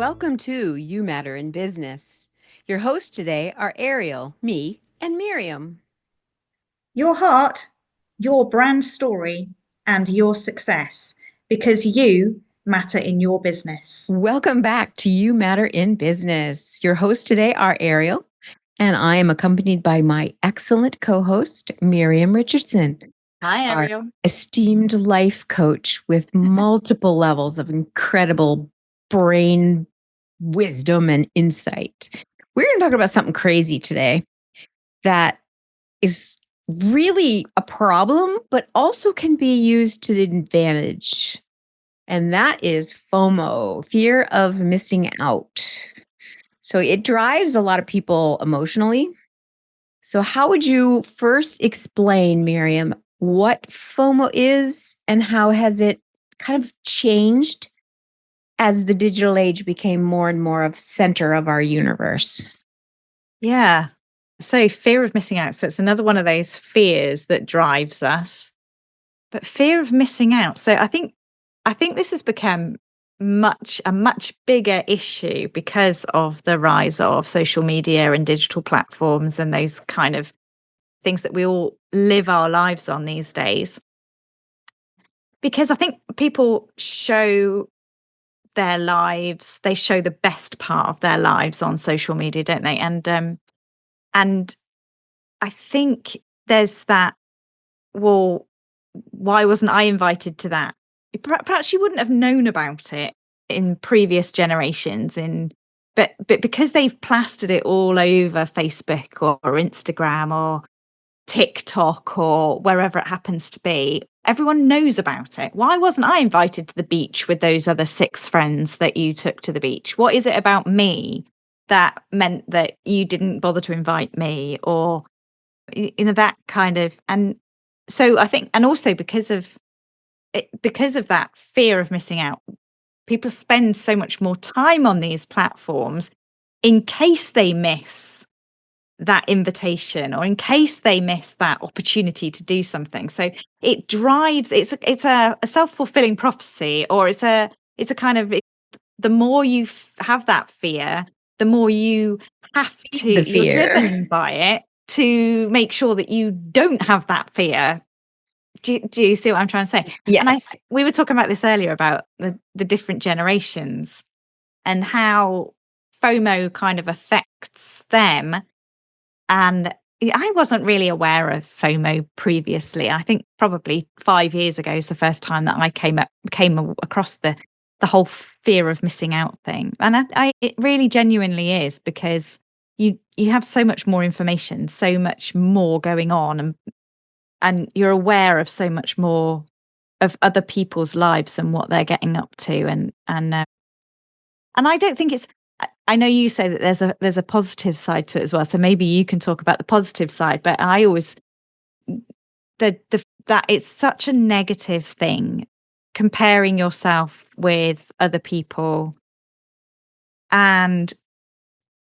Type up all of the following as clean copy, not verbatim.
Welcome to You Matter in Business. Your hosts today are Ariel, me, and Miriam. Your heart, your brand story, and your success because you matter in your business. Welcome back to You Matter in Business. Your hosts today are Ariel, and I am accompanied by my excellent co host, Miriam Richardson, Hi, our Ariel. esteemed life coach with multiple levels of incredible brain wisdom and insight. We're going to talk about something crazy today that is really a problem, but also can be used to advantage. And that is FOMO, fear of missing out. So it drives a lot of people emotionally. So, how would you first explain, Miriam, what FOMO is and how has it kind of changed as the digital age became more and more of center of our universe? Yeah. So, fear of missing out. So, it's another one of those fears that drives us. But fear of missing out. So, I think this has become a much bigger issue because of the rise of social media and digital platforms and those kind of things that we all live our lives on these days. Because I think people show their lives, they show the best part of their lives on social media, don't they? And I think there's that, well, why wasn't I invited to that? Perhaps you wouldn't have known about it in previous generations but because they've plastered it all over Facebook or Instagram or TikTok or wherever it happens to be, everyone knows about it. Why wasn't I invited to the beach with those other 6 friends that you took to the beach? What is it about me that meant that you didn't bother to invite me? Or, that kind of, and so I think, and also because of that fear of missing out, people spend so much more time on these platforms in case they miss that invitation or in case they miss that opportunity to do something. So it drives, it's a self-fulfilling prophecy, or it's a kind of, the more you have that fear, the more you have to, The you're fear. driven by it to make sure that you don't have that fear. Do you see what I'm trying to say? And Yes. we were talking about this earlier about the different generations and how FOMO kind of affects them. And I wasn't really aware of FOMO previously. I think probably 5 years ago is the first time that I came across the whole fear of missing out thing. And it really genuinely is, because you have so much more information, so much more going on, and you're aware of so much more of other people's lives and what they're getting up to, and I don't think it's, I know you say that there's a positive side to it as well, so maybe you can talk about the positive side. But I always, the that it's such a negative thing, comparing yourself with other people, and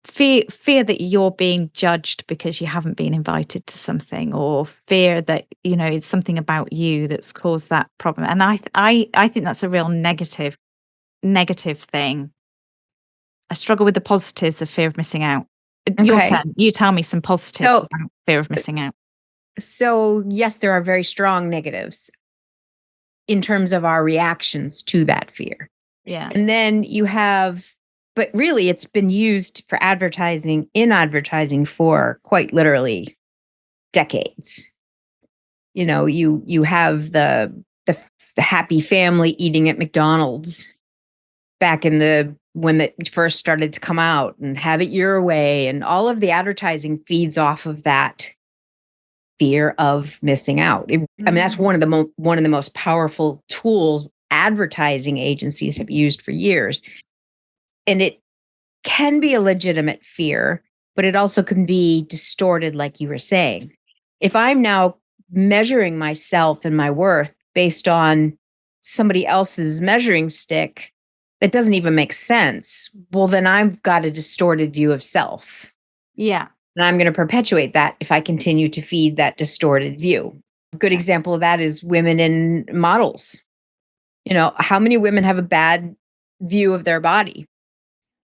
fear that you're being judged because you haven't been invited to something, or fear that, it's something about you that's caused that problem. And I think that's a real negative thing. I struggle with the positives of fear of missing out. Your Okay. turn. You tell me some positives So, about fear of missing out. so yes, there are very strong negatives in terms of our reactions to that fear. Yeah. And then you have, but really it's been used for advertising, in advertising, for quite literally decades. You have the, the happy family eating at McDonald's back in the when it first started to come out, and have it your way, and all of the advertising feeds off of that fear of missing out. I mean, that's Mm. one of the most powerful tools advertising agencies have used for years. And it can be a legitimate fear, but it also can be distorted, like you were saying. If I'm now measuring myself and my worth based on somebody else's measuring stick that doesn't even make sense, well, then I've got a distorted view of self. Yeah. And I'm going to perpetuate that if I continue to feed that distorted view. A good Yeah. example of that is women in models. How many women have a bad view of their body?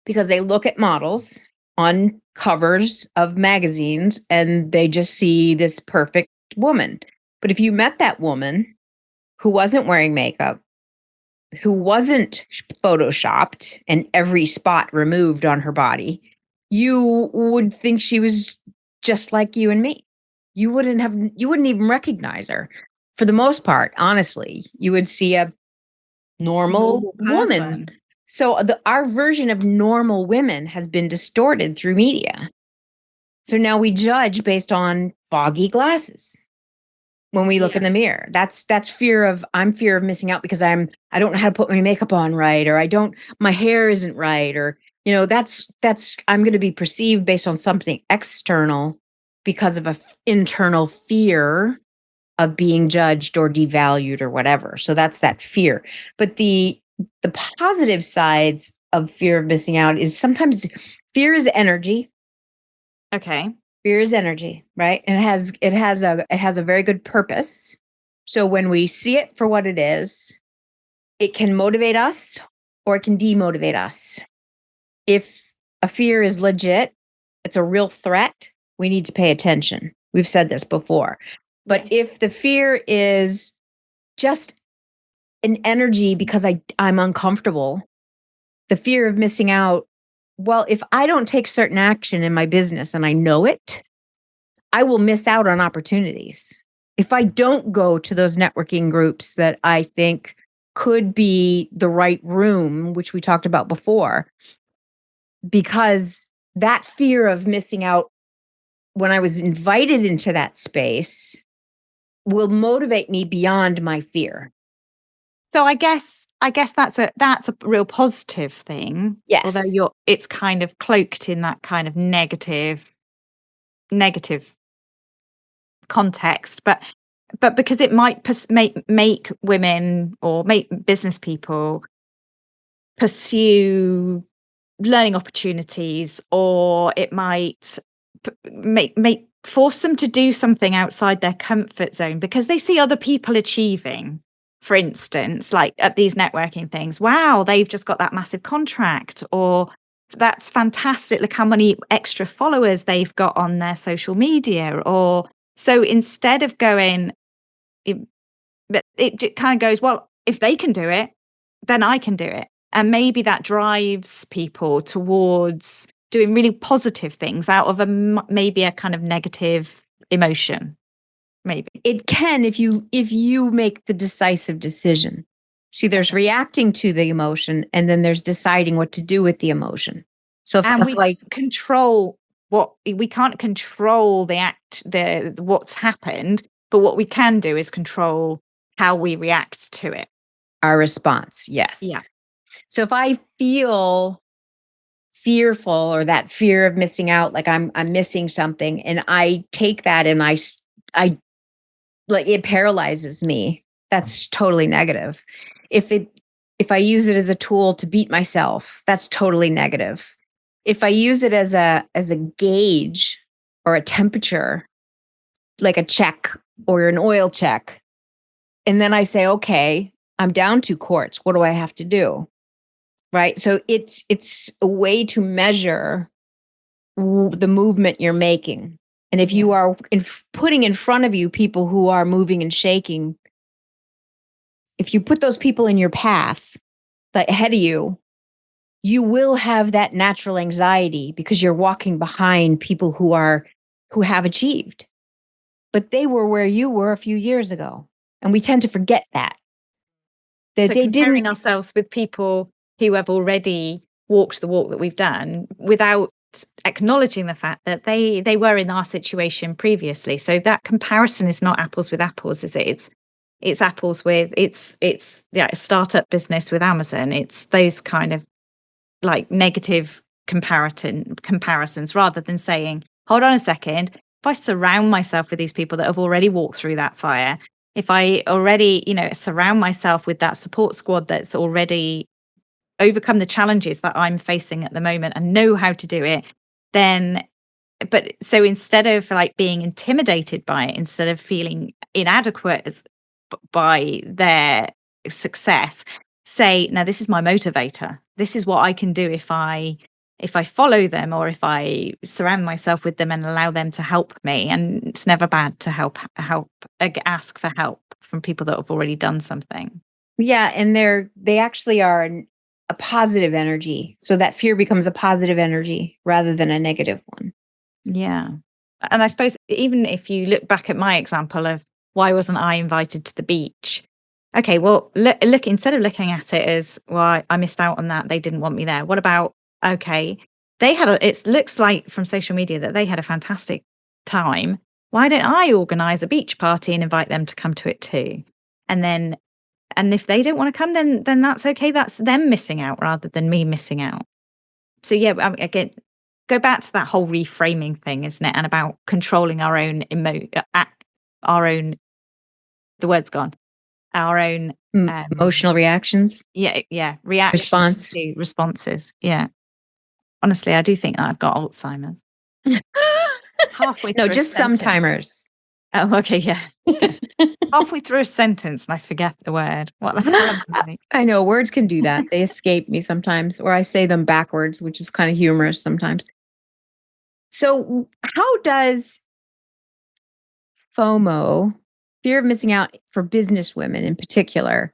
because they look at models on covers of magazines and they just see this perfect woman. But if you met that woman who wasn't wearing makeup, who wasn't photoshopped and every spot removed on her body, you would think she was just like you and me. You wouldn't even recognize her. For the most part, honestly, you would see a normal Normal woman. person. So our version of normal women has been distorted through media. So now we judge based on foggy glasses when we look Yeah. in the mirror. That's I'm fear of missing out because I don't know how to put my makeup on right, or my hair isn't right, or that's I'm going to be perceived based on something external because of internal fear of being judged or devalued or whatever. So that's that fear. But the positive sides of fear of missing out is sometimes fear is energy. Okay. Fear is energy, right? And it has a very good purpose. So when we see it for what it is, it can motivate us or it can demotivate us. If a fear is legit, it's a real threat, we need to pay attention. We've said this before. But if the fear is just an energy because I'm uncomfortable, the fear of missing out, well, if I don't take certain action in my business and I know it, I will miss out on opportunities. If I don't go to those networking groups that I think could be the right room, which we talked about before, because that fear of missing out when I was invited into that space will motivate me beyond my fear. So I guess that's a real positive thing, although Yes. it's kind of cloaked in that kind of negative context, but because it might make women or make business people pursue learning opportunities, or it might make force them to do something outside their comfort zone because they see other people achieving. For instance, like at these networking things, wow, they've just got that massive contract, or that's fantastic, look how many extra followers they've got on their social media. Or so instead of going, it kind of goes, well, if they can do it, then I can do it. And maybe that drives people towards doing really positive things out of maybe a kind of negative emotion, maybe. It can if you make the decisive decision. See, there's Okay. reacting to the emotion and then there's deciding what to do with the emotion. So And if like control we can't control the what's happened, but what we can do is control how we react to it. our response, Yeah. yes. So if I feel fearful or that fear of missing out, like I'm missing something, and I take that and I like it paralyzes me. That's totally negative. If it if I use it as a tool to beat myself, that's totally negative. If I use it as a gauge or a temperature, like a check or an oil check, and then I say, okay, I'm down 2 quarts. What do I have to do? Right. So it's a way to measure the movement you're making. And if you Yeah. are putting in front of you people who are moving and shaking, if you put those people in your path, like ahead of you, you will have that natural anxiety because you're walking behind people who have achieved. But they were where you were a few years ago. And we tend to forget that So they comparing didn't. ourselves with people who have already walked the walk that we've done without acknowledging the fact that they were in our situation previously. So that comparison is not apples with apples, is it? It's apples with it's yeah, a startup business with Amazon. It's those kind of like negative comparisons rather than saying, hold on a second, if I surround myself with these people that have already walked through that fire, if I already, surround myself with that support squad that's already overcome the challenges that I'm facing at the moment and know how to do it, then but so instead of like being intimidated by it, instead of feeling inadequate by their success, say, no, this is my motivator. This is what I can do if I if I follow them or if I surround myself with them and allow them to help me. And it's never bad to ask for help from people that have already done something. Yeah, and they actually are a positive energy. So that fear becomes a positive energy rather than a negative one. Yeah. And I suppose even if you look back at my example of why wasn't I invited to the beach? Okay, well, look instead of looking at it as, well, I missed out on that, they didn't want me there. What about, okay, it looks like from social media that they had a fantastic time. Why don't I organize a beach party and invite them to come to it too? And then, and if they don't want to come, then that's okay. That's them missing out rather than me missing out. So yeah, again, go back to that whole reframing thing, isn't it? And about controlling our own our own the word's gone. Our own Emotional reactions, yeah, reactions response. to responses. Yeah. Honestly, I do think that I've got Alzheimer's. Halfway No, through a just sentence. sometimers. Oh, okay, yeah. Okay. Halfway through a sentence and I forget the word. What the hell am I doing? I know words can do that. They escape me sometimes, or I say them backwards, which is kind of humorous sometimes. So, how does FOMO, fear of missing out for business women in particular,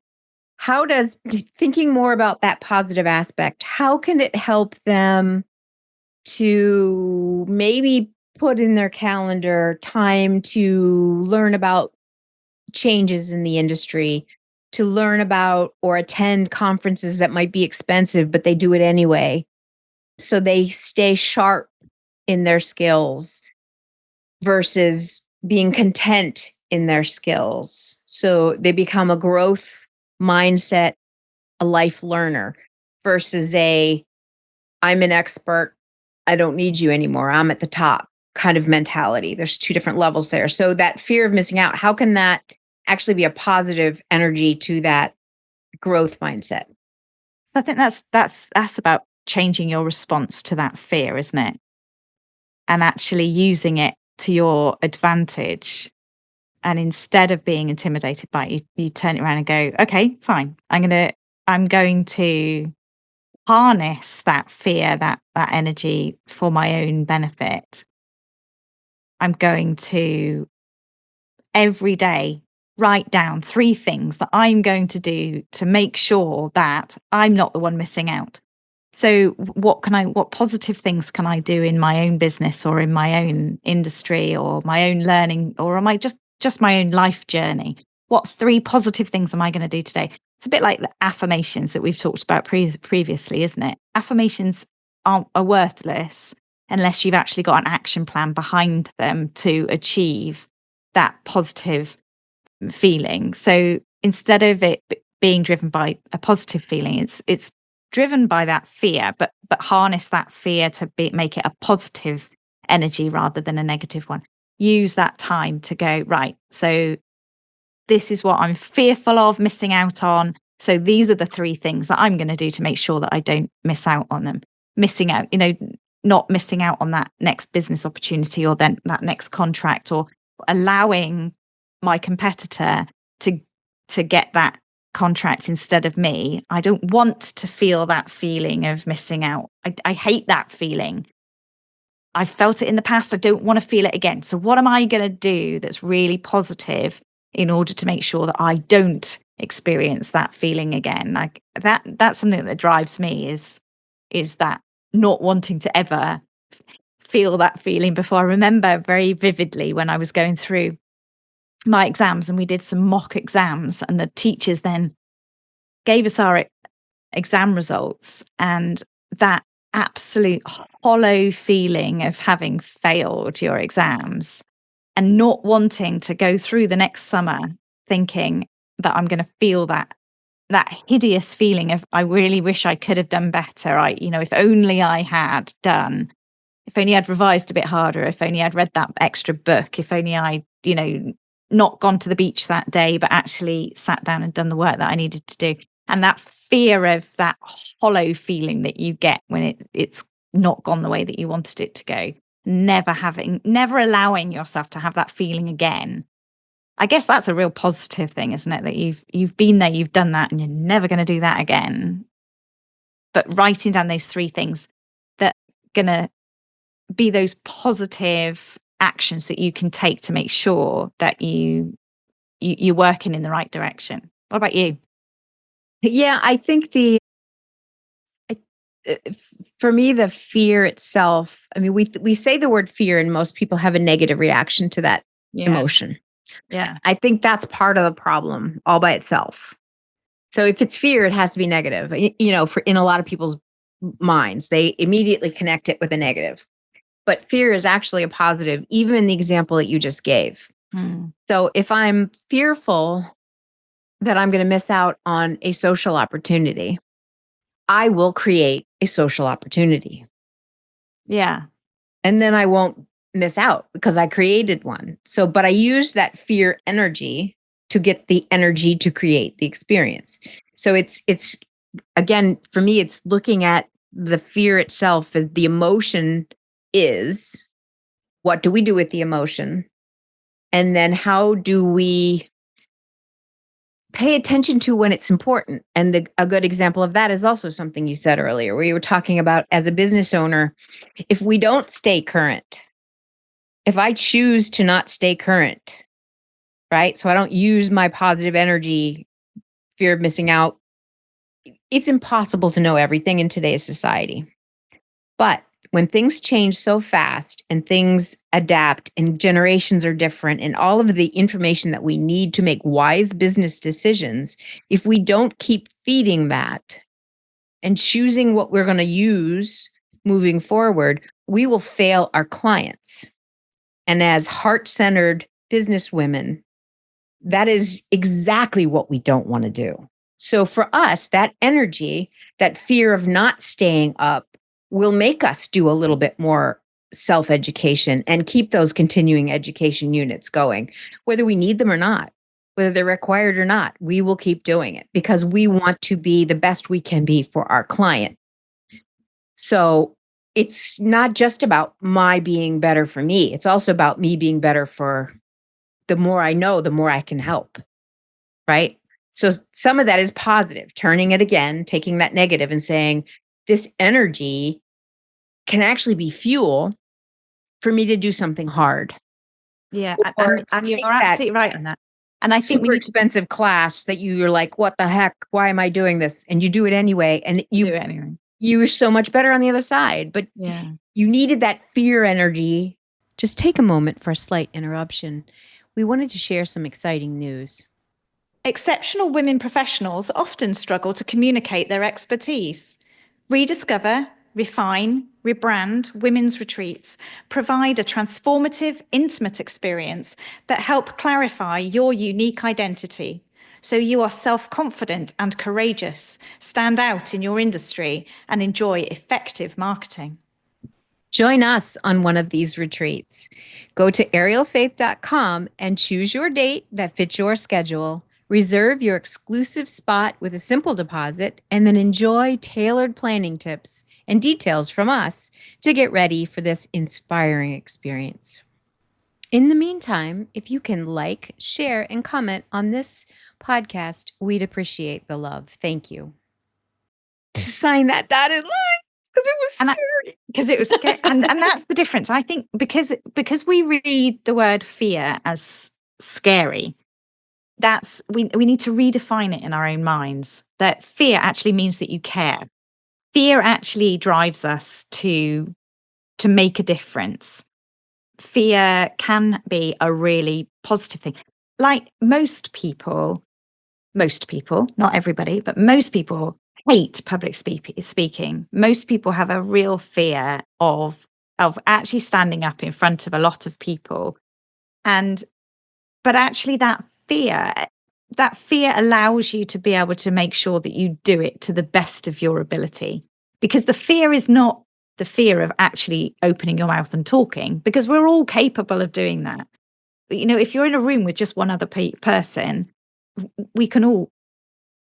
how does thinking more about that positive aspect, how can it help them to maybe put in their calendar time to learn about changes in the industry, to learn about or attend conferences that might be expensive, but they do it anyway? So they stay sharp in their skills versus being content in their skills. So they become a growth mindset, a life learner versus I'm an expert. I don't need you anymore. I'm at the top kind of mentality. There's two different levels there. So that fear of missing out, how can that actually be a positive energy to that growth mindset? So I think that's about changing your response to that fear, isn't it? And actually using it to your advantage. And instead of being intimidated by it, you turn it around and go, okay, fine. I'm going to harness that fear, that energy for my own benefit. I'm going to every day write down 3 things that I'm going to do to make sure that I'm not the one missing out. So what positive things can I do in my own business or in my own industry or my own learning or am I just my own life journey? What 3 positive things am I going to do today? It's a bit like the affirmations that we've talked about previously, isn't it? Affirmations are worthless unless you've actually got an action plan behind them to achieve that positive feeling. So instead of it being driven by a positive feeling, it's driven by that fear, but harness that fear to make it a positive energy rather than a negative one. Use that time to go, right, so this is what I'm fearful of missing out on. So these are the 3 things that I'm going to do to make sure that I don't miss out on them. Missing out, not missing out on that next business opportunity or then that next contract or allowing my competitor to get that contract instead of me. I don't want to feel that feeling of missing out. I hate that feeling. I've felt it in the past. I don't want to feel it again. So what am I going to do that's really positive in order to make sure that I don't experience that feeling again? Like that's something that drives me is that not wanting to ever feel that feeling before. I remember very vividly when I was going through my exams and we did some mock exams and the teachers then gave us our exam results and that absolute hollow feeling of having failed your exams and not wanting to go through the next summer thinking that I'm going to feel that hideous feeling of I really wish I could have done better. If only I had done, if only I'd revised a bit harder, if only I'd read that extra book, if only I, not gone to the beach that day, but actually sat down and done the work that I needed to do. And that fear of that hollow feeling that you get when it's not gone the way that you wanted it to go, never allowing yourself to have that feeling again. I guess that's a real positive thing, isn't it? That you've been there, you've done that, and you're never going to do that again. But writing down those 3 things that going to be those positive actions that you can take to make sure that you're working in the right direction. What about you? Yeah, I think I- for me, the fear itself, I mean, we say the word fear, and most people have a negative reaction to that Yeah. emotion. Yeah. I think that's part of the problem all by itself. So if it's fear, it has to be negative. For in a lot of people's minds, they immediately connect it with a negative. But fear is actually a positive, even in the example that you just gave. Mm. So if I'm fearful that I'm going to miss out on a social opportunity, I will create a social opportunity. Yeah. And then I won't miss out because I created one. So, but I use that fear energy to get the energy to create the experience. So it's again, for me, it's looking at the fear itself as the emotion is. What do we do with the emotion? And then how do we pay attention to when it's important? And a good example of that is also something you said earlier, where you were talking about as a business owner, if we don't stay current, if I choose to not stay current, right? So I don't use my positive energy, fear of missing out. It's impossible to know everything in today's society. But when things change so fast and things adapt and generations are different and all of the information that we need to make wise business decisions, if we don't keep feeding that and choosing what we're going to use moving forward, we will fail our clients. And as heart centered business women, that is exactly what we don't want to do. So for us, that energy, that fear of not staying up will make us do a little bit more self education and keep those continuing education units going, whether we need them or not, whether they're required or not. We will keep doing it because we want to be the best we can be for our client. So it's not just about my being better for me, it's also about me being better for the more I know, the more I can help. Right. So some of that is positive, turning it again, taking that negative and saying, this energy can actually be fuel for me to do something hard Yeah. or to And you're take that absolutely right on that. And I think we super need to expensive class that you're like, what the heck? Why am I doing this? And you do it anyway. And do it anyway. you were so much better on the other side, but Yeah. you needed that fear energy. Just take a moment for a slight interruption. We wanted to share some exciting news. Exceptional women professionals often struggle to communicate their expertise. Rediscover, refine, rebrand women's retreats provide a transformative, intimate experience that help clarify your unique identity. So you are self-confident and courageous, stand out in your industry, and enjoy effective marketing. Join us on one of these retreats. Go to arielfaith.com and choose your date that fits your schedule. Reserve your exclusive spot with a simple deposit, and then enjoy tailored planning tips and details from us to get ready for this inspiring experience. In the meantime, if you can like, share, and comment on this podcast, we'd appreciate the love. Thank you. To sign that dotted line because it was scary. Because it was scary. And that's the difference. I think because we read the word fear as scary, that's we need to redefine it in our own minds, that fear actually means that you care. Fear actually drives us to make a difference. Fear can be a really positive thing. Like most people, not everybody, but most people hate public speaking. Most people have a real fear of actually standing up in front of a lot of people. But actually that fear allows you to be able to make sure that you do it to the best of your ability. Because the fear is not the fear of actually opening your mouth and talking, because we're all capable of doing that. But, if you're in a room with just one other person, we can all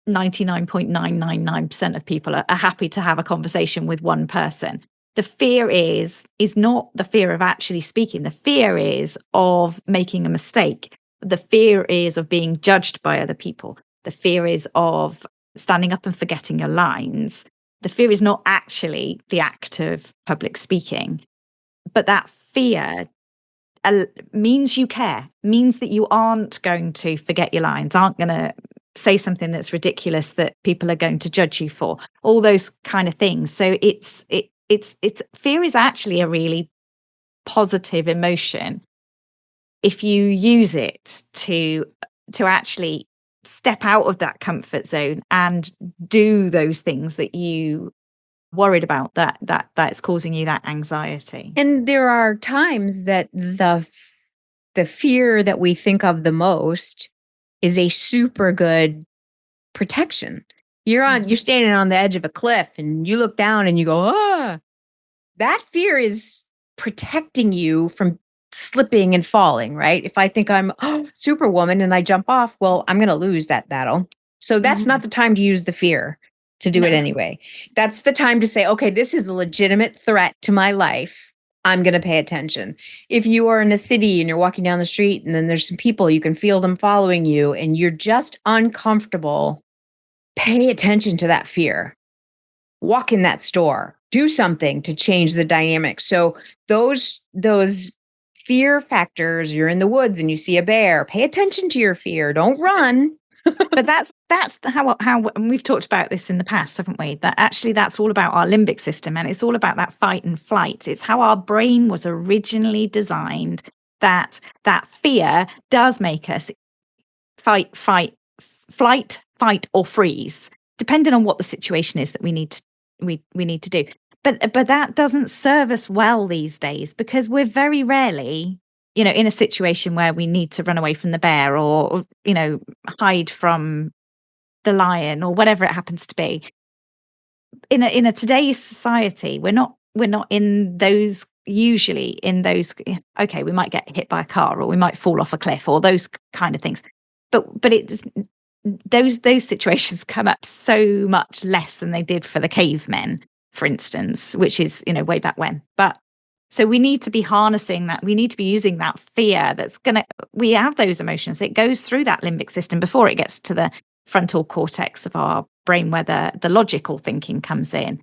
99.999% of people are happy to have a conversation with one person. The fear is not the fear of actually speaking. The fear is of making a mistake. The fear is of being judged by other people. The fear is of standing up and forgetting your lines. The fear is not actually the act of public speaking, but that fear means you care, means that you aren't going to forget your lines, aren't going to say something that's ridiculous that people are going to judge you for, all those kind of things. So it's fear is actually a really positive emotion if you use it to actually step out of that comfort zone and do those things that you worried about, that's causing you that anxiety. And there are times that the fear that we think of the most is a super good protection. You're standing on the edge of a cliff and you look down and you go, "Ah." That fear is protecting you from slipping and falling, right? If I think I'm superwoman and I jump off, well, I'm going to lose that battle. So that's not the time to use the fear to do it No. anyway. That's the time to say, okay, this is a legitimate threat to my life. I'm going to pay attention. If you are in a city and you're walking down the street and then there's some people, you can feel them following you and you're just uncomfortable, pay attention to that fear. Walk in that store, do something to change the dynamic. So those fear factors, you're in the woods and you see a bear, pay attention to your fear. Don't run. But that's how and we've talked about this in the past, haven't we? That actually that's all about our limbic system, and it's all about that fight and flight. It's how our brain was originally designed, that fear does make us flight, fight or freeze, depending on what the situation is that we need to do. But that doesn't serve us well these days, because we're very rarely, in a situation where we need to run away from the bear or hide from the lion or whatever it happens to be. In a today's society, we're not in those, usually in those. Okay, we might get hit by a car or we might fall off a cliff or those kind of things, but it's those situations come up so much less than they did for the cavemen, for instance, which is way back when. But so we need to be harnessing that. We need to be using that fear we have those emotions. It goes through that limbic system before it gets to the frontal cortex of our brain where the logical thinking comes in.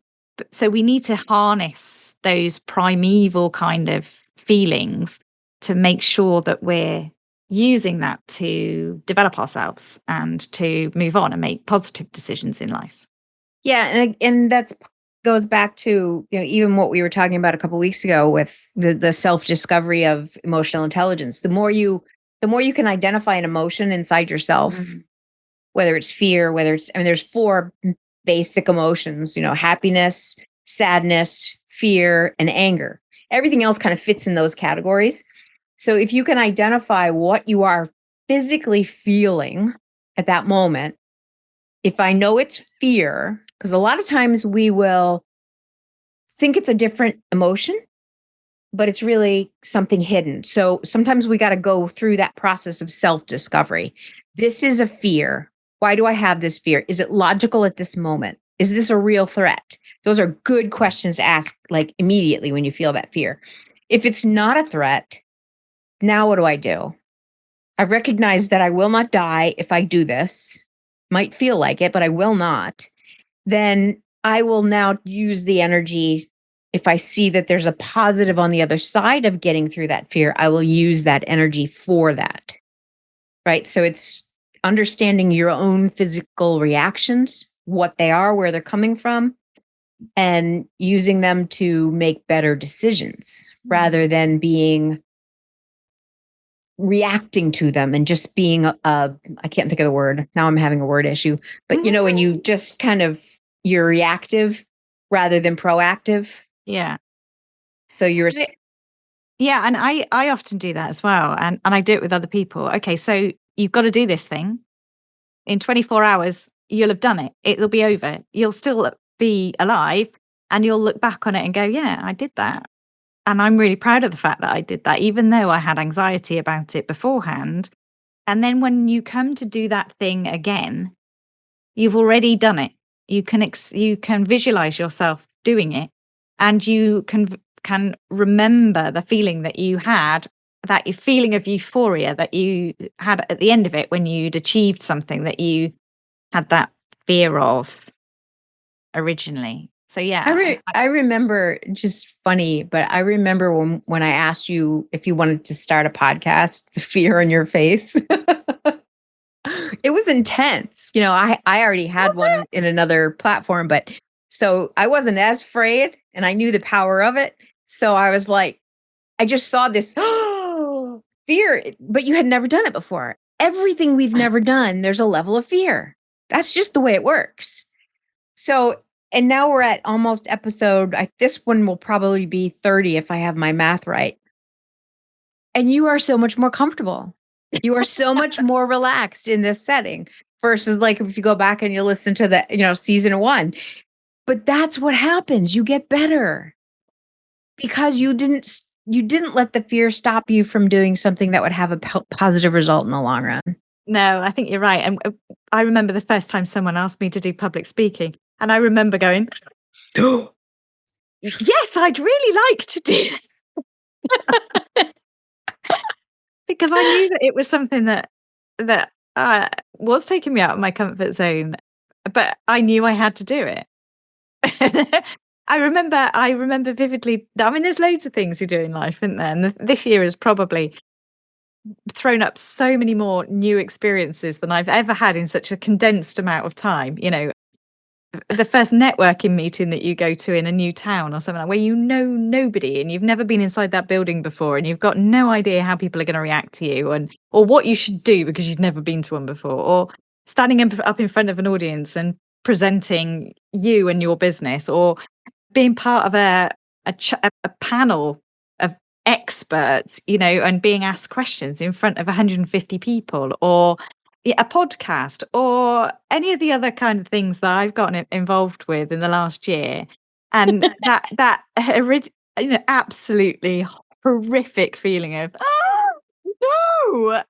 So we need to harness those primeval kind of feelings to make sure that we're using that to develop ourselves and to move on and make positive decisions in life. Yeah, and that's goes back to even what we were talking about a couple weeks ago with the self-discovery of emotional intelligence. The more you can identify an emotion inside yourself, whether it's fear, there's four basic emotions, happiness, sadness, fear, and anger. Everything else kind of fits in those categories. So if you can identify what you are physically feeling at that moment, if I know it's fear, because a lot of times we will think it's a different emotion, but it's really something hidden. So sometimes we got to go through that process of self-discovery. This is a fear. Why do I have this fear? Is it logical at this moment? Is this a real threat? Those are good questions to ask, like immediately when you feel that fear. If it's not a threat, now what do I do? I recognize that I will not die if I do this. Might feel like it, but I will not. Then I will now use the energy. If I see that there's a positive on the other side of getting through that fear, I will use that energy for that. Right? So it's understanding your own physical reactions, what they are, where they're coming from, and using them to make better decisions rather than reacting to them and just being I can't think of the word. Now I'm having a word issue. But when you just kind of, you're reactive rather than proactive. Yeah. So you're Yeah, and I often do that as well, and I do it with other people. Okay, so you've got to do this thing. In 24 hours, you'll have done it. It'll be over. You'll still be alive, and you'll look back on it and go, "Yeah, I did that." And I'm really proud of the fact that I did that, even though I had anxiety about it beforehand. And then when you come to do that thing again, you've already done it. You can visualize yourself doing it, and you can remember the feeling that you had, that feeling of euphoria that you had at the end of it when you'd achieved something that you had that fear of originally. So yeah, I remember, just funny, but I remember when I asked you if you wanted to start a podcast, the fear on your face. It was intense. I already had one in another platform, but so I wasn't as afraid and I knew the power of it. So I was like, I just saw this fear, but you had never done it before. Everything we've never done, there's a level of fear. That's just the way it works. So, and now we're at almost this one will probably be 30 if I have my math right. And you are so much more comfortable. You are so much more relaxed in this setting versus like if you go back and you listen to season 1. But that's what happens. You get better because you didn't let the fear stop you from doing something that would have a positive result in the long run. no, I think you're right. And I remember the first time someone asked me to do public speaking, and I remember going, yes, I'd really like to do this. Because I knew that it was something that was taking me out of my comfort zone, but I knew I had to do it. I remember vividly. I mean, there's loads of things you do in life, isn't there? And this year has probably thrown up so many more new experiences than I've ever had in such a condensed amount of time. The first networking meeting that you go to in a new town or something like where you know nobody and you've never been inside that building before and you've got no idea how people are going to react to you or what you should do because you've never been to one before, or standing up in front of an audience and presenting you and your business, or being part of a panel of experts, and being asked questions in front of 150 people, or a podcast, or any of the other kind of things that I've gotten involved with in the last year. And absolutely horrific feeling of, no.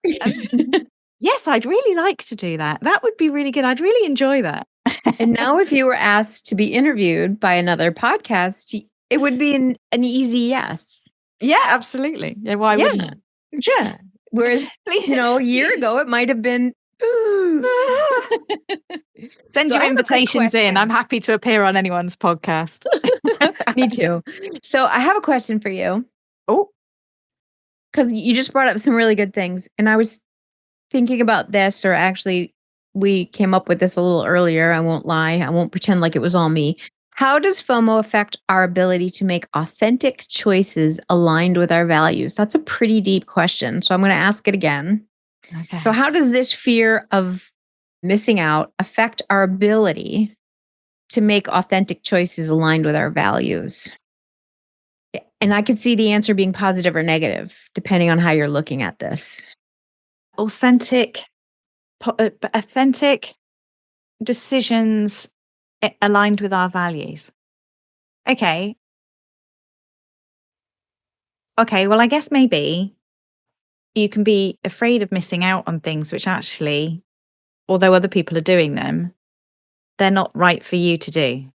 Yes, I'd really like to do that. That would be really good. I'd really enjoy that. And now if you were asked to be interviewed by another podcast, it would be an easy yes. Yeah, absolutely. Yeah, why wouldn't it? Yeah. Whereas, a year ago, it might have been, Send So your I have a quick invitations in. I'm question. happy to appear on anyone's podcast. Me too. So I have a question for you Oh, because you just brought up some really good things. And I was thinking about this, or actually, we came up with this a little earlier. I won't lie. I won't pretend like it was all me. How does FOMO affect our ability to make authentic choices aligned with our values? That's a pretty deep question. So I'm going to ask it again. okay. So, how does this fear of missing out affect our ability to make authentic choices aligned with our values? And I could see the answer being positive or negative, depending on how you're looking at this. Authentic decisions aligned with our values. Okay. Okay. Well, I guess maybe you can be afraid of missing out on things which actually, although other people are doing them, they're not right for you to do.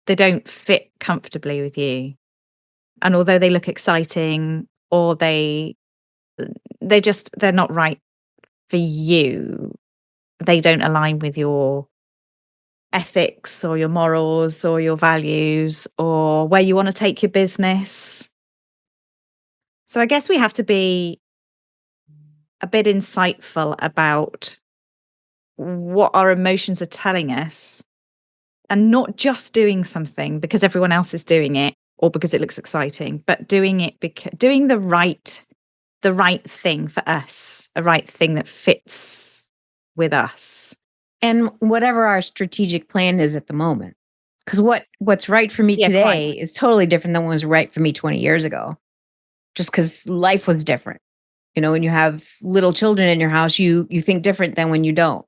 They don't fit comfortably with you. And although they look exciting, or they're not right for you. They don't align with your ethics or your morals or your values or where you want to take your business. So I guess we have to be a bit insightful about what our emotions are telling us, and not just doing something because everyone else is doing it or because it looks exciting, but doing it doing the right thing for us, a right thing that fits with us. And whatever our strategic plan is at the moment. Because what's right for me Yeah, quite. today is totally different than what was right for me 20 years ago. Just because life was different. When you have little children in your house, you think different than when you don't.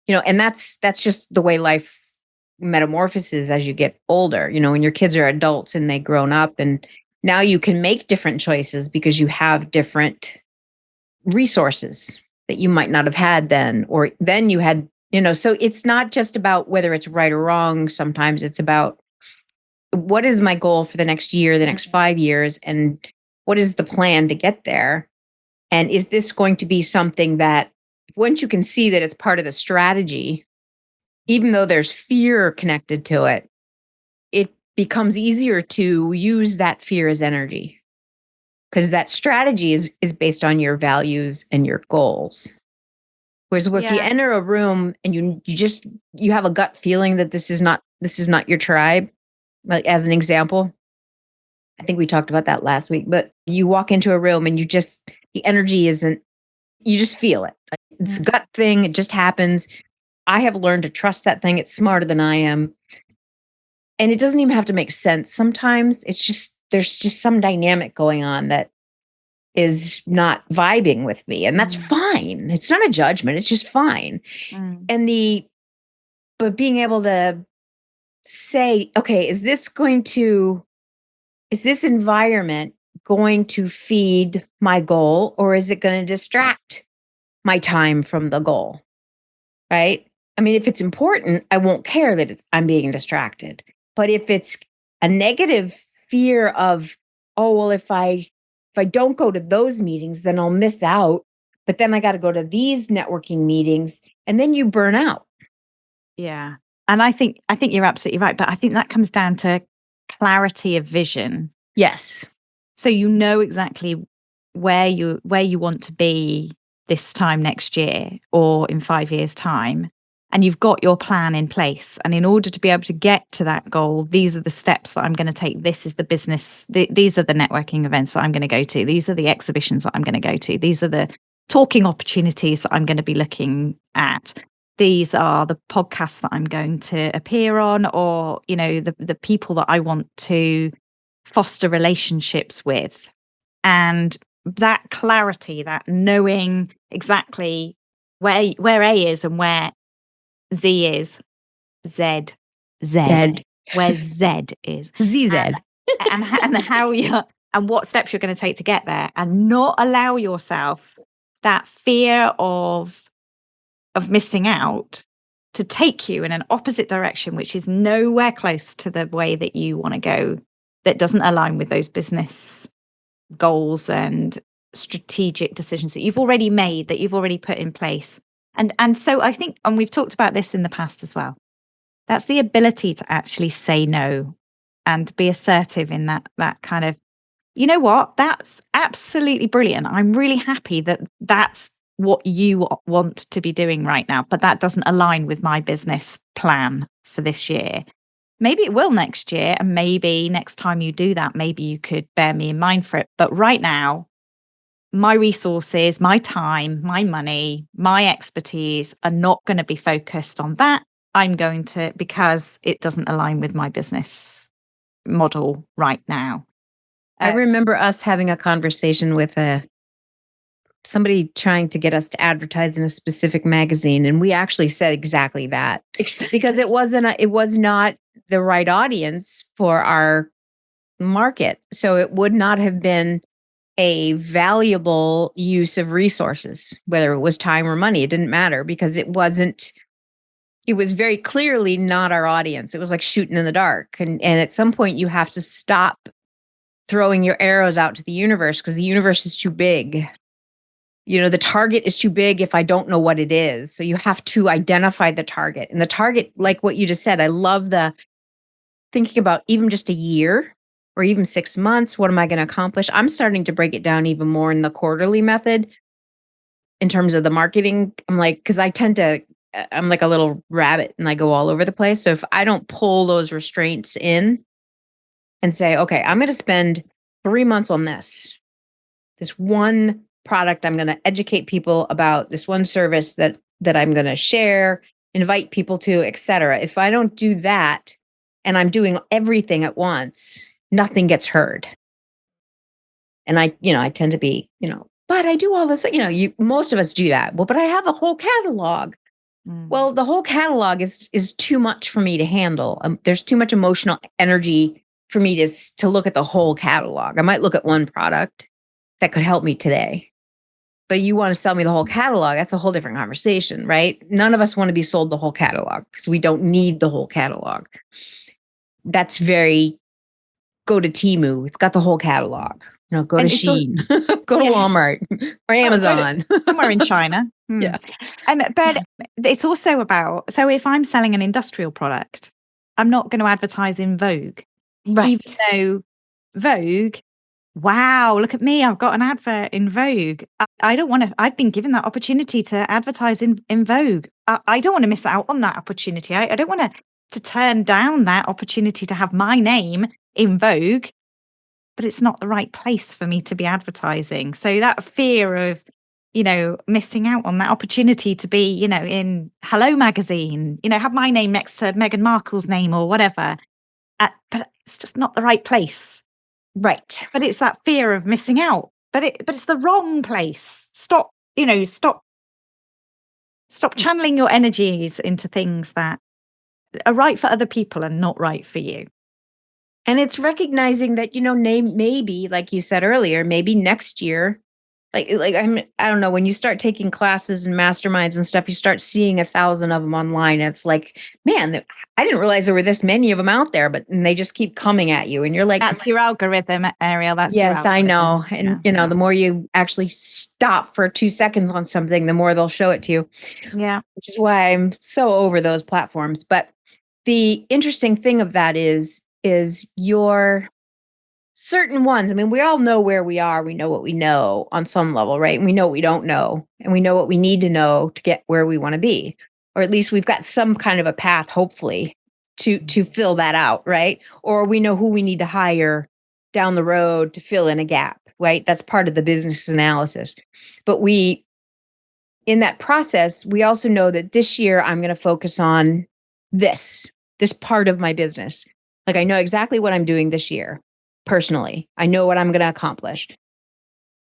And that's just the way life metamorphoses as you get older. When your kids are adults and they've grown up, and now you can make different choices because you have different resources that you might not have had then, or then you had, so it's not just about whether it's right or wrong. Sometimes it's about what is my goal for the next year, the next 5 years, and what is the plan to get there? And is this going to be something that once you can see that it's part of the strategy, even though there's fear connected to it, becomes easier to use that fear as energy, because that strategy is based on your values and your goals. Whereas if you Yeah. enter a room and you have a gut feeling that this is not your tribe, like as an example, I think we talked about that last week, but you walk into a room and the energy isn't, you just feel it. It's a Mm, gut thing. It just happens. I have learned to trust that thing. It's smarter than I am. And it doesn't even have to make sense. Sometimes there's just some dynamic going on that is not vibing with me. And that's mm, fine. It's not a judgment. It's just fine. mm. And but being able to say, okay, is this environment going to feed my goal, or is it going to distract my time from the goal? Right? I mean, if it's important, I won't care that I'm being distracted. But if it's a negative fear of, oh, well, if I don't go to those meetings, then I'll miss out. But then I got to go to these networking meetings, and then you burn out. Yeah. And I think you're absolutely right, but I think that comes down to clarity of vision. Yes. So you know exactly where you want to be this time next year or in 5 years' time, and you've got your plan in place. And in order to be able to get to that goal, these are the steps that I'm going to take. This is the business. These are the networking events that I'm going to go to. These are the exhibitions that I'm going to go to. These are the talking opportunities that I'm going to be looking at. These are the podcasts that I'm going to appear on, or the people that I want to foster relationships with. And that clarity, that knowing exactly where A is and where Z is, Z, Z, Zed. where Z is, ZZ. and and how you and what steps you're going to take to get there, and not allow yourself that fear of missing out to take you in an opposite direction, which is nowhere close to the way that you want to go, that doesn't align with those business goals and strategic decisions that you've already made, that you've already put in place. And so I think, and we've talked about this in the past as well, that's the ability to actually say no and be assertive in that kind of, you know what, that's absolutely brilliant. I'm really happy that that's what you want to be doing right now, but that doesn't align with my business plan for this year. Maybe it will next year, and maybe next time you do that, maybe you could bear me in mind for it. But right now, my resources, my time, my money, my expertise are not going to be focused on that. I'm going to, because it doesn't align with my business model right now. I remember us having a conversation with somebody trying to get us to advertise in a specific magazine, and we actually said exactly that, because it was not the right audience for our market. So it would not have been a valuable use of resources, whether it was time or money. It didn't matter, because it was very clearly not our audience. It was like shooting in the dark. And at some point you have to stop throwing your arrows out to the universe, because the universe is too big. The target is too big if I don't know what it is. So you have to identify the target. And the target, like what you just said, I love the thinking about even just a year or even 6 months. What am I going to accomplish? I'm starting to break it down even more in the quarterly method in terms of the marketing. I'm like, because I'm like a little rabbit and I go all over the place. So if I don't pull those restraints in and say, okay, I'm going to spend 3 months on this one product, I'm going to educate people about this one service that I'm going to share, invite people to, etc. If I don't do that and I'm doing everything at once, nothing gets heard. And I tend to be, but I do all this, most of us do that. Well, but I have a whole catalog. Mm, Well, the whole catalog is too much for me to handle. There's too much emotional energy for me to look at the whole catalog. I might look at one product that could help me today. But you want to sell me the whole catalog, that's a whole different conversation, right? None of us want to be sold the whole catalog, because we don't need the whole catalog. That's very, go to Temu, it's got the whole catalog. Go to and it's all, Shein, go to yeah, Walmart or oh, go to Amazon. somewhere in China. Hmm. Yeah. But it's also about, so if I'm selling an industrial product, I'm not going to advertise in Vogue. Even Right. though Vogue, wow, look at me, I've got an advert in Vogue. I don't want to, I've been given that opportunity to advertise in Vogue. I don't want to miss out on that opportunity. I don't want to turn down that opportunity to have my name in Vogue, but it's not the right place for me to be advertising. So that fear of, missing out on that opportunity to be, in Hello Magazine, have my name next to Meghan Markle's name or whatever. But it's just not the right place. Right. But it's that fear of missing out. But it's the wrong place. Stop channeling your energies into things that are right for other people and not right for you. And it's recognizing that, maybe, like you said earlier, maybe next year, I don't know, when you start taking classes and masterminds and stuff, you start seeing 1,000 of them online. And it's like, man, I didn't realize there were this many of them out there, and they just keep coming at you. And you're like, That's your algorithm, Ariel. That's your yes, I algorithm. know. And, Yeah. the more you actually stop for 2 seconds on something, the more they'll show it to you. Yeah. Which is why I'm so over those platforms. But the interesting thing of that is your certain ones. I mean, we all know where we are. We know what we know on some level, right? And we know what we don't know. And we know what we need to know to get where we want to be. Or at least we've got some kind of a path, hopefully, to fill that out, right? Or we know who we need to hire down the road to fill in a gap, right? That's part of the business analysis. But in that process, we also know that this year I'm going to focus on this part of my business. Like I know exactly what I'm doing this year personally. I know what I'm going to accomplish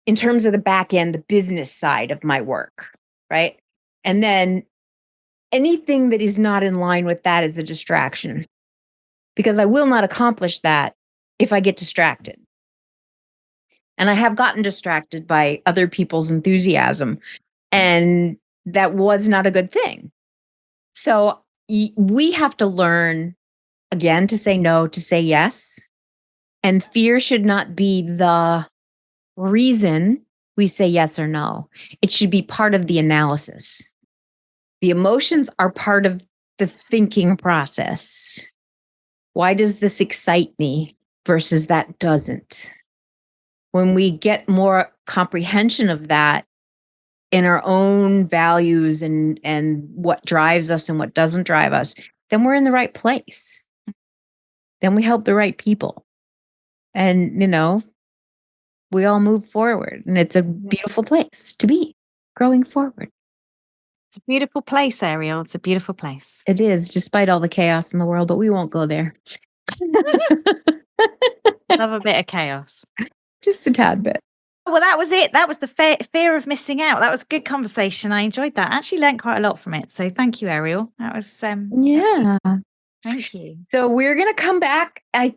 in terms of the back end, the business side of my work, right? And then anything that is not in line with that is a distraction because I will not accomplish that if I get distracted. And I have gotten distracted by other people's enthusiasm, and that was not a good thing. So we have to learn again to say no, to say yes. And fear should not be the reason we say yes or no. It should be part of the analysis. The emotions are part of the thinking process. Why does this excite me versus that doesn't? When we get more comprehension of that in our own values and what drives us and what doesn't drive us, then we're in the right place. Then we help the right people. And, we all move forward. And it's a beautiful place to be growing forward. It's a beautiful place, Ariel. It's a beautiful place. It is, despite all the chaos in the world, but we won't go there. Love a bit of chaos. Just a tad bit. Well, that was it. That was the fear of missing out. That was a good conversation. I enjoyed that. I actually learned quite a lot from it. So thank you, Ariel. That was Yeah. thank you. So we're going to come back. I'm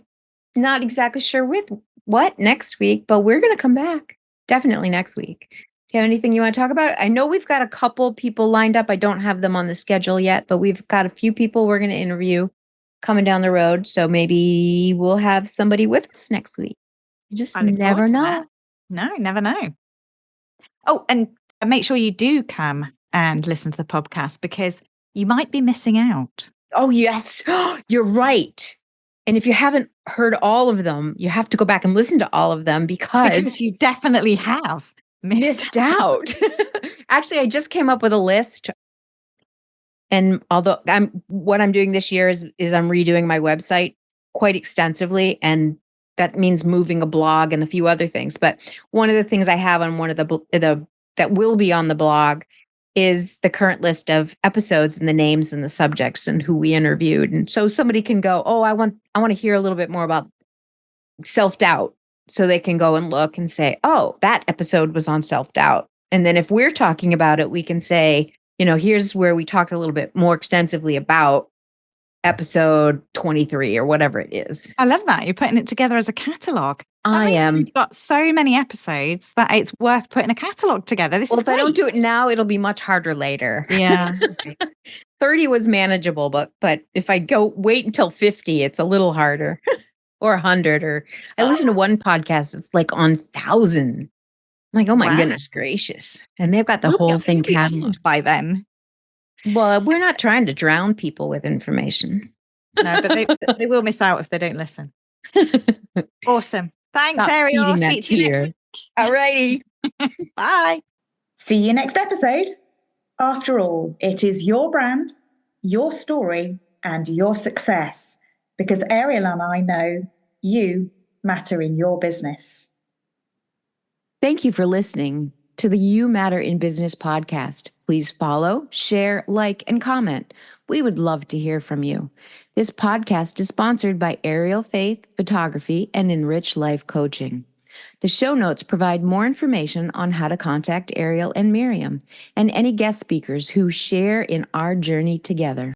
not exactly sure with what next week, but we're going to come back definitely next week. Do you have anything you want to talk about? I know we've got a couple people lined up. I don't have them on the schedule yet, but we've got a few people we're going to interview coming down the road. So maybe we'll have somebody with us next week. You just never know. That. No, never know. Oh, and make sure you do come and listen to the podcast because you might be missing out. Oh, yes. You're right. And if you haven't heard all of them, you have to go back and listen to all of them because you definitely have missed out. Actually, I just came up with a list. And although what I'm doing this year is I'm redoing my website quite extensively, and that means moving a blog and a few other things. But one of the things I have on one of the that will be on the blog is the current list of episodes and the names and the subjects and who we interviewed. And so somebody can go, oh, I want to hear a little bit more about self-doubt. So they can go and look and say, oh, that episode was on self-doubt. And then if we're talking about it, we can say, here's where we talked a little bit more extensively about episode 23 or whatever it is. I love that. You're putting it together as a catalogue. I am. We've got so many episodes that it's worth putting a catalogue together. This is if I don't do it now, it'll be much harder later. Yeah. 30 was manageable, but if I wait until 50, it's a little harder. Or 100. Or I listen to one podcast, it's like on 1,000. I'm like, oh my goodness gracious. And they've got the whole thing cataloged by then. Well, we're not trying to drown people with information. No, but they will miss out if they don't listen. Awesome. Thanks, Stop Ariel. I'll feeding that speak to you next fear. week. All righty. Bye. See you next episode. After all, it is your brand, your story, and your success, because Ariel and I know you matter in your business. Thank you for listening to the You Matter in Business podcast. Please follow, share, like, and comment. We would love to hear from you. This podcast is sponsored by Ariel Faith Photography and Enrich Life Coaching. The show notes provide more information on how to contact Ariel and Miriam and any guest speakers who share in our journey together.